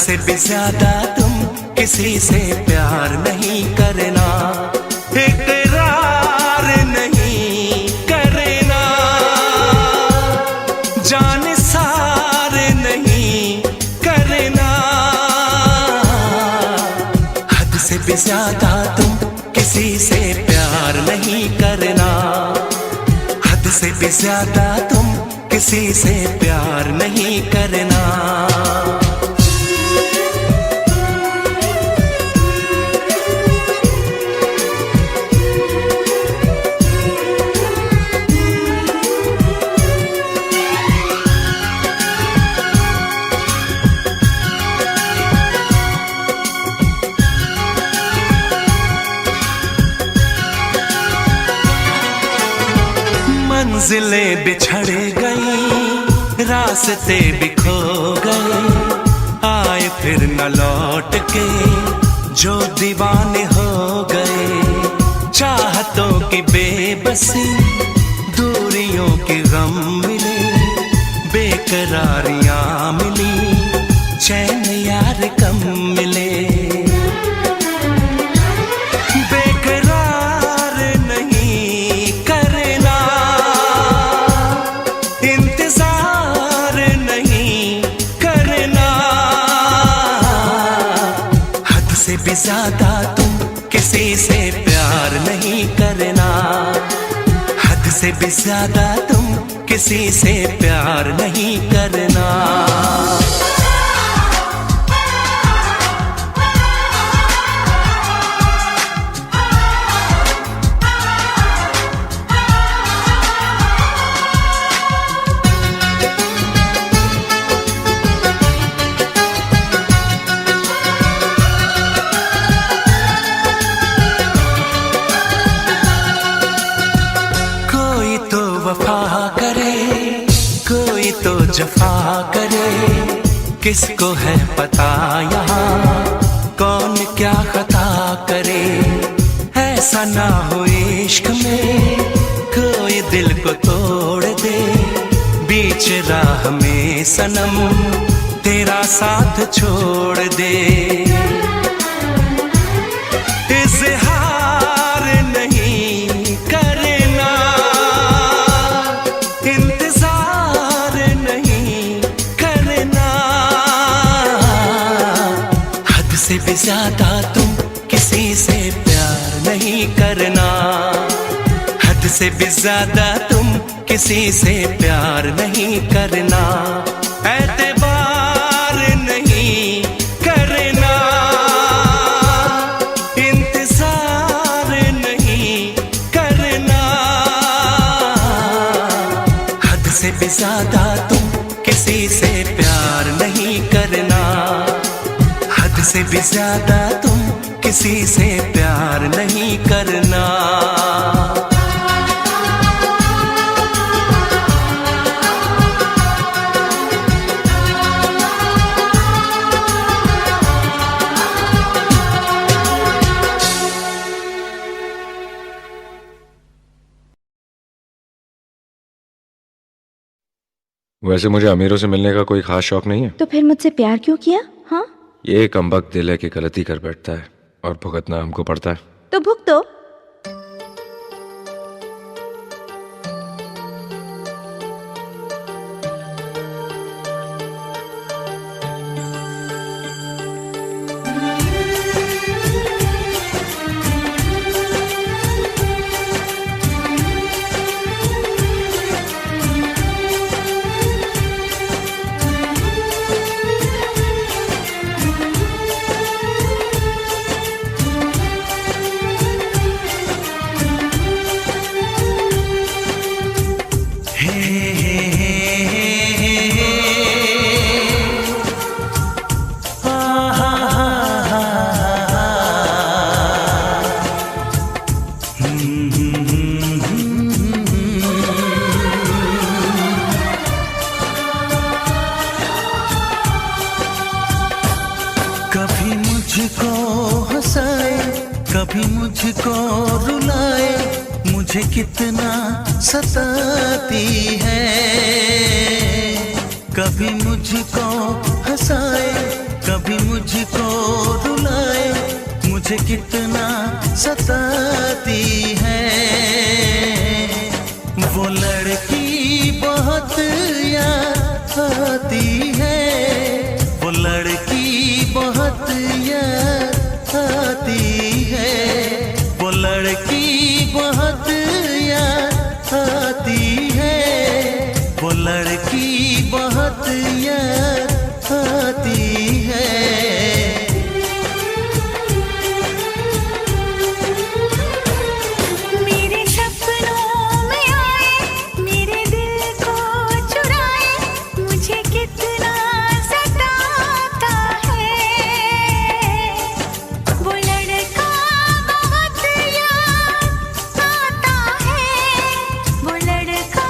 से भी ज्यादा तुम किसी से प्यार नहीं करना, इकरार नहीं करना, जान सार नहीं करना। हद से भी ज्यादा तुम किसी से प्यार नहीं करना, हद से भी ज्यादा तुम किसी से प्यार नहीं करना। मंजिलें बिछड़ गई, रास्ते भी खो गए, आए फिर न लौट के जो दीवाने हो गए। चाहतों की बेबसी, दूरियों के गम मिले, बेकरारियां मिली, चैन यार कम मिले। भी ज्यादा तुम किसी से प्यार नहीं करना, हद से भी ज्यादा तुम किसी से प्यार नहीं करना। वफा करे कोई तो जफा करे, किसको है पता यहाँ कौन क्या खता करे। ऐसा ना हो इश्क में कोई दिल को तोड़ दे, बीच राह में सनम तेरा साथ छोड़ दे। इज़हार नहीं करना, इंतजार नहीं करना, हद से भी ज्यादा तुम किसी से प्यार नहीं करना, हद से भी ज्यादा तुम किसी से प्यार नहीं करना। एतबार नहीं करना, इंतजार नहीं करना, हद से भी ज्यादा तुम किसी से प्यार नहीं करना, हद से भी ज्यादा तुम किसी से प्यार नहीं करना। वैसे मुझे अमीरों से मिलने का कोई खास शौक नहीं है। तो फिर मुझसे प्यार क्यों किया? हाँ, ये कमबख्त दिल है कि गलती कर बैठता है और भुगतना हमको पड़ता है। तो भुगतो। कभी मुझको हंसाए, कभी मुझको रुलाए, मुझे कितना सताती है। कभी मुझको हंसाए, कभी मुझको रुलाए, मुझे कितना सताती है। वो लड़की बहुत याद आती है, वो लड़की बहुत याद आती है, वो लड़की बहुत याद आती है, वो लड़की बहुत याद आती है। मेरे सपनों में आए, मेरे दिल को चुराए, मुझे कितना सताता है। वो लड़का बहुत याद आता है, वो लड़का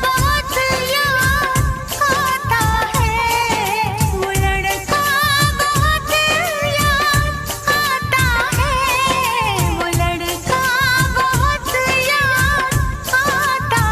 बहुत याद आता है, वो लड़का बहुत याद आता है, वो लड़का बहुत याद आता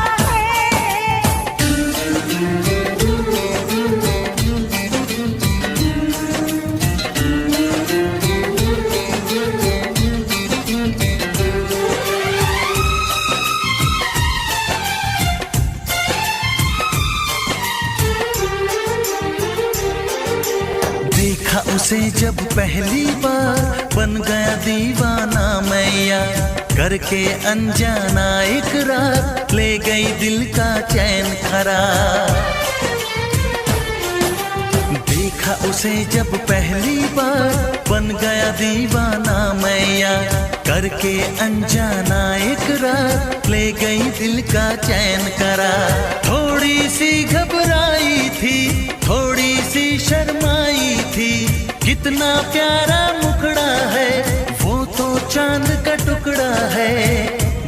देखा उसे जब पहली बार, बन गया दीवाना मैया, करके अनजाना इकरार, ले गई दिल का चैन करार। देखा उसे जब पहली बार, बन गया दीवाना मैया, करके अनजाना इकरार, ले गई दिल का चैन करार। थोड़ी सी घबराई थी, थोड़ी सी शर्माई थी, कितना प्यारा मुखड़ा है, वो तो चांद का टुकड़ा है,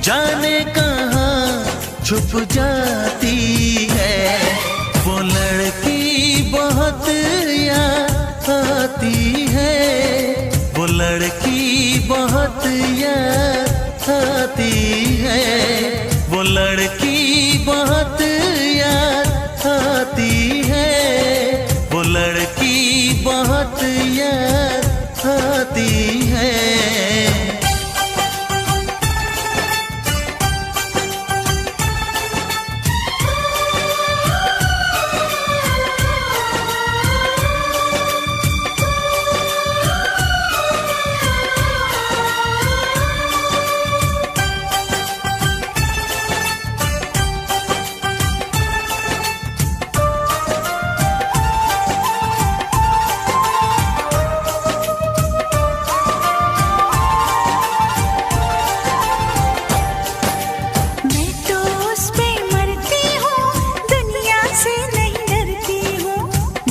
जाने कहाँ छुप जाती है। वो लड़की बहुत याद आती है, वो लड़की बहुत याद आती है, वो लड़की बहुत याद आती है, वो लड़की बहुत याद आती है। मैं तो उस पे मरती हूँ, दुनिया से नहीं डरती हूँ,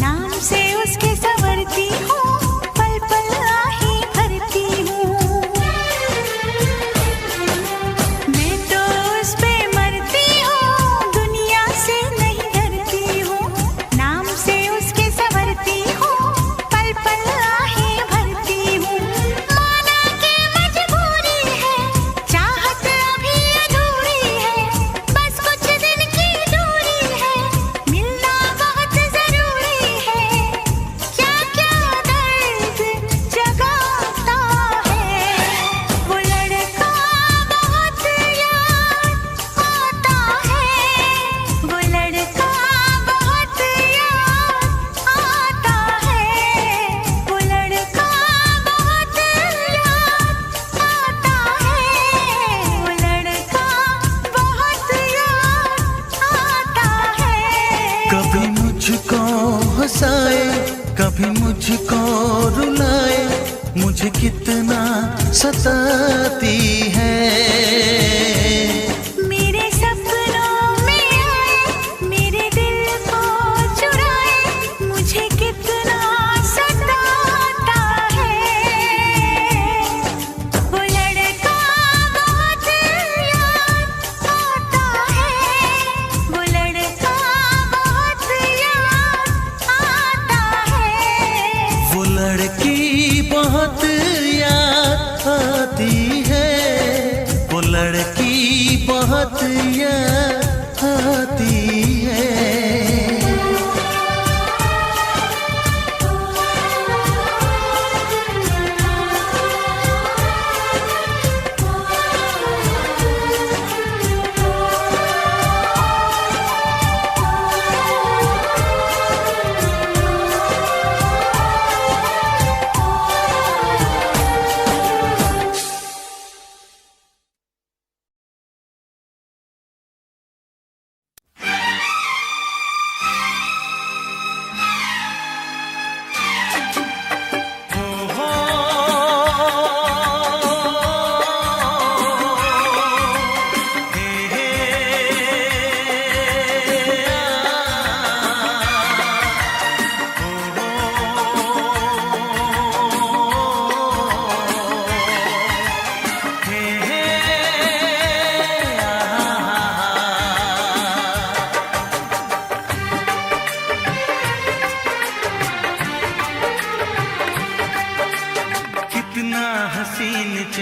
नाम से उसके संवरती हूँ, पल पल आहे भरती हूँ। मैं तो उस पे मरती हूँ, दुनिया से नहीं डरती हूँ, नाम से उसके संवरती हूँ, पल पल आहे भरती हूँ। माना के मजबूरी है, चाहत अभी अधूरी है, बस कुछ दिन की दूरी है, मिलना बहुत जरूरी है, क्या क्या दर्द जगाता है। वो लड़का बहुत याद आता है, वो लड़का बहुत याद आता है, वो लड़का बहुत याद आता है, वो लड़का बहुत याद आता है। कभी मुझको हंसाए, कभी मुझको रुलाए, मुझे कितना सताती है। मेरे सपनों में आए, मेरे दिल को चुराए, मुझे कितना सताता है। वो लड़का बहुत याद आता है, वो लड़का बहुत याद आता है, वो लड़की बहुत याद आती है, वो लड़की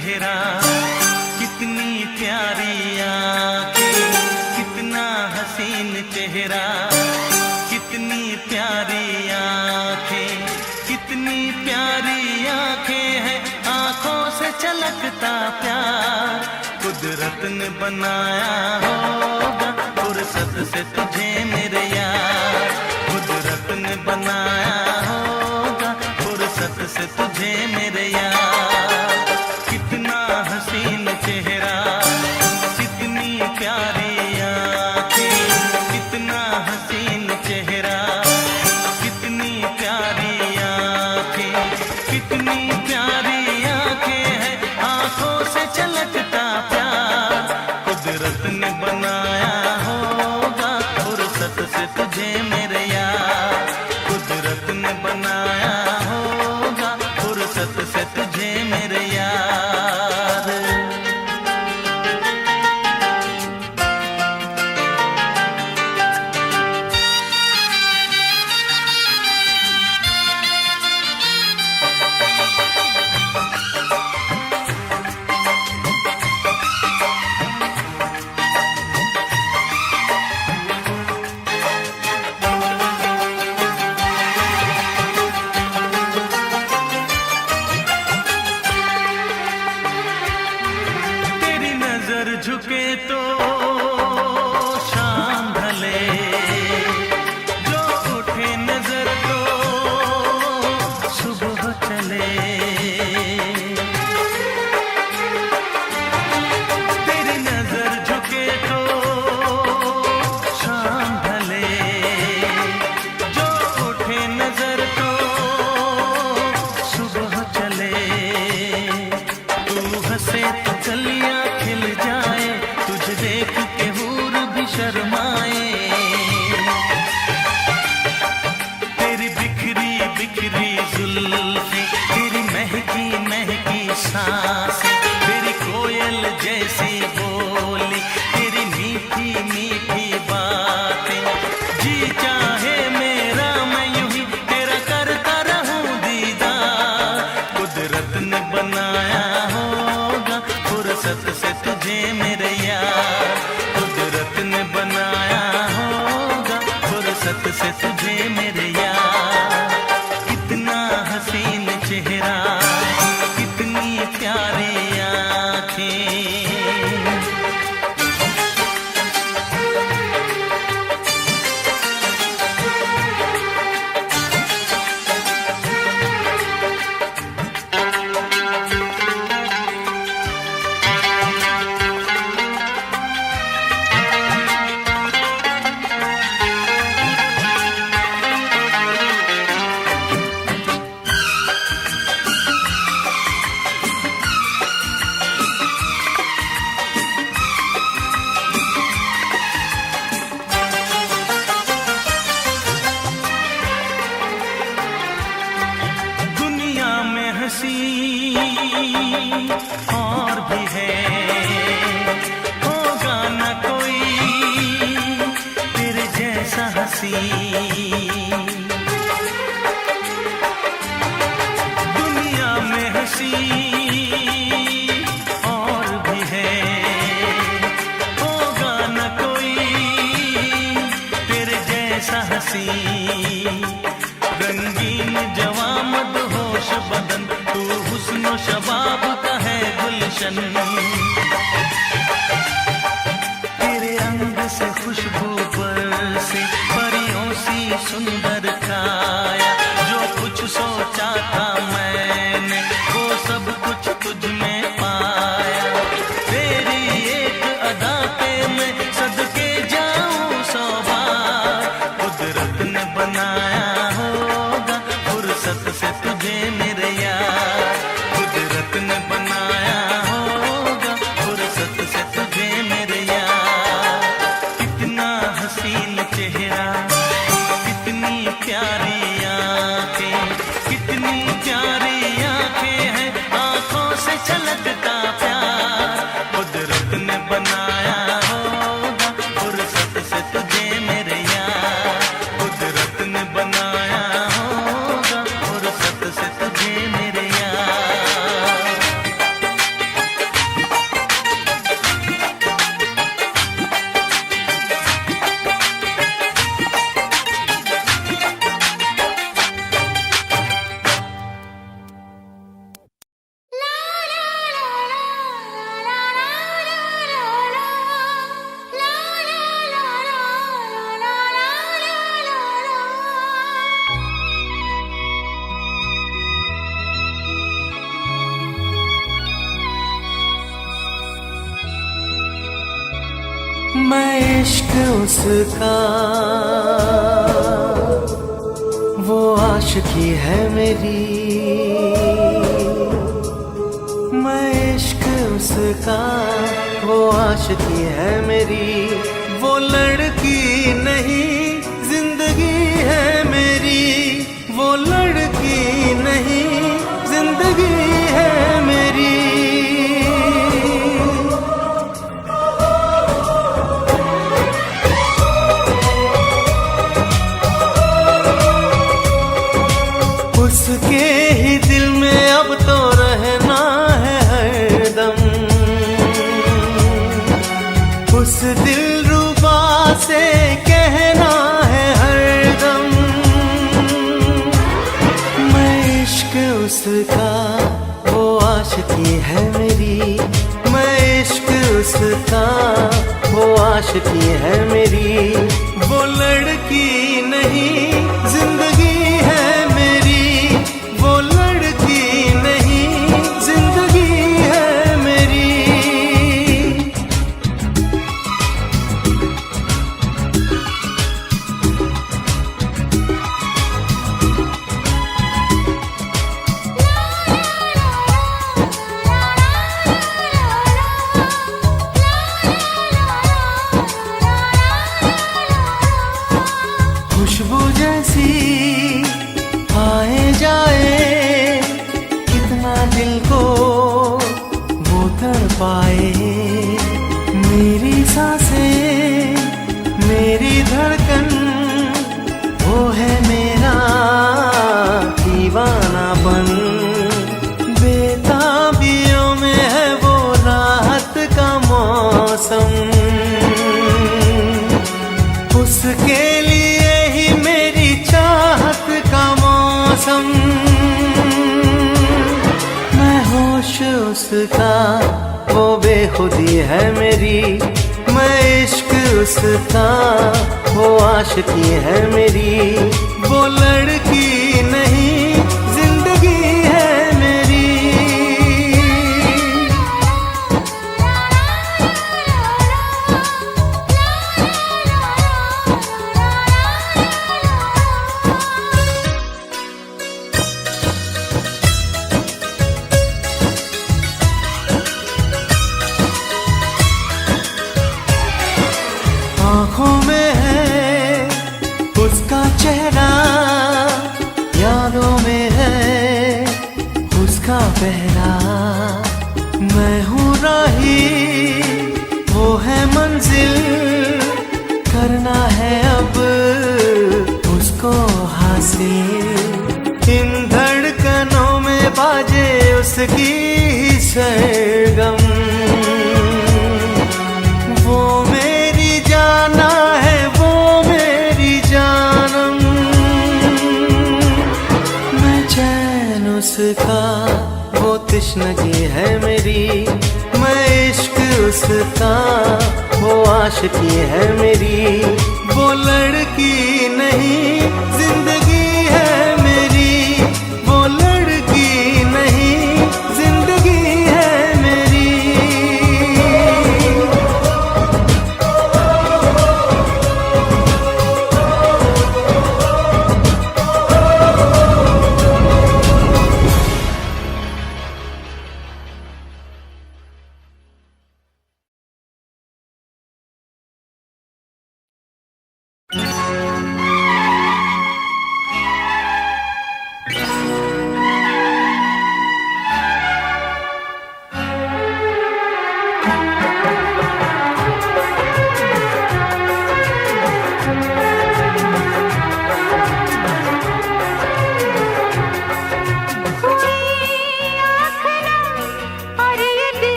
चेहरा, कितनी प्यारी आंखें, कितना हसीन चेहरा, कितनी प्यारी आंखें, कितनी प्यारी आंखें हैं, आंखों से छलकता प्यार कुदरत ने बनाया होगा फुर्सत से तुझे मेरे यार, कुदरत ने बनाया होगा फुर्सत से तुझे मेरे यार। कितना हसीन चेहरा, कितनी प्यारी आंखें, कितना हसीन चेहरा, कितनी प्यारी आंखें, कितनी प्यारी आंखें हैं, आंखों से छलकता प्यार कुदरत ने बनाया होगा फुर्सत से तुझे मेरे यार, कुदरत ने बनाया होगा फुर्सत से तुझे मेरे यार। झुके तो शाम ढले, जो उठे नजर तो सुबह चले, तेरी नजर झुके तो शाम ढले, जो उठे नजर तो सुबह चले, तू हंसे तो कलियां खिल जाए, तुझे देख के हूर भी शर्माए, तेरी बिखरी बिखरी जुल्फें, तेरी महकी महकी सांसें, तेरी कोयल जैसी बोली, तेरी मीठी मीठी बातें, जी चाहे मेरा मैं यूं ही तेरा करता रहूं दीदार, कुदरत ने बनाया होगा फुर्सत से तुझे मेरे यार, कुदरत ने बनाया होगा फुर्सत से तुझे मेरे यार। कितना हसीन चेहरा, कितनी प्यारी आंखें, हंसी और भी है, होगा न कोई तेरे जैसा हंसी, दुनिया में हंसी और भी है, होगा न कोई तेरे जैसा हंसी, रंगीन जवां मदहोश बदन, तू हुस्न शबाब का है गुलशन, तेरे अंग से खुशबू बरसे, परियों सी सुंदर काया, जो कुछ सोचा था मैंने वो सब कुछ तुझ में पाया, तेरी एक अदा पे मैं सदके जाऊं 100 बार, कुदरत ने बनाया होगा फुर्सत से तुझे मेरे यार, कुदरत ने बनाया होगा फुर्सत से तुझे मेरे यार। कितना हसीन चेहरा, कितनी प्यारी आंखें, कितनी प्यारी आंखें हैं, आंखों से छलकता प्यार कुदरत ने बनाया होगा फुर्सत से तुझे मेरे यार, कुदरत ने बनाया होगा फुर्सत से तुझे मेरे यार। उसका वो आशिकी है मेरी, मैं इश्क उसका वो आशिकी है मेरी। वो लड़की नहीं जिंदगी है मेरी, वो लड़की नहीं जिंदगी है मेरी। उसके ही दिल में अब तो रहना है हरदम, उस दिलरुबा से कहना है हरदम, मैं इश्क उसका वो आशिकी है मेरी, मैं इश्क उसका वो आशिकी है मेरी। वो लड़की नहीं जिंदगी है मेरी, वो लड़की नहीं जिंदगी है मेरी। खुशबू जैसी आए जाए, कितना दिल को वो तड़पाए। मेरी सांसें मेरी धड़कन वो है मेरा दीवानापन। बेताबियों में है वो राहत का मौसम, उसके लिए ही मेरी चाहत का मौसम। मैं होश उसका वो बेखुदी है मेरी, मैं इश्क उसका वो आशिकी है मेरी। वो लड़की नहीं जिंदगी है मेरी। आँखों में है उसका चेहरा, यादों में है उसका पहरा। मैं हूँ राही वो है मंजिल, करना है अब उसको हासिल। इन धड़कनों में बाजे उसकी ही सरगम, वो मेरी जाना है वो मेरी जानम। मैं चैन उसका वो तश्नगी है मेरी, मैं इश्क उसका वो आशिकी है मेरी। वो लड़की नहीं जिंदगी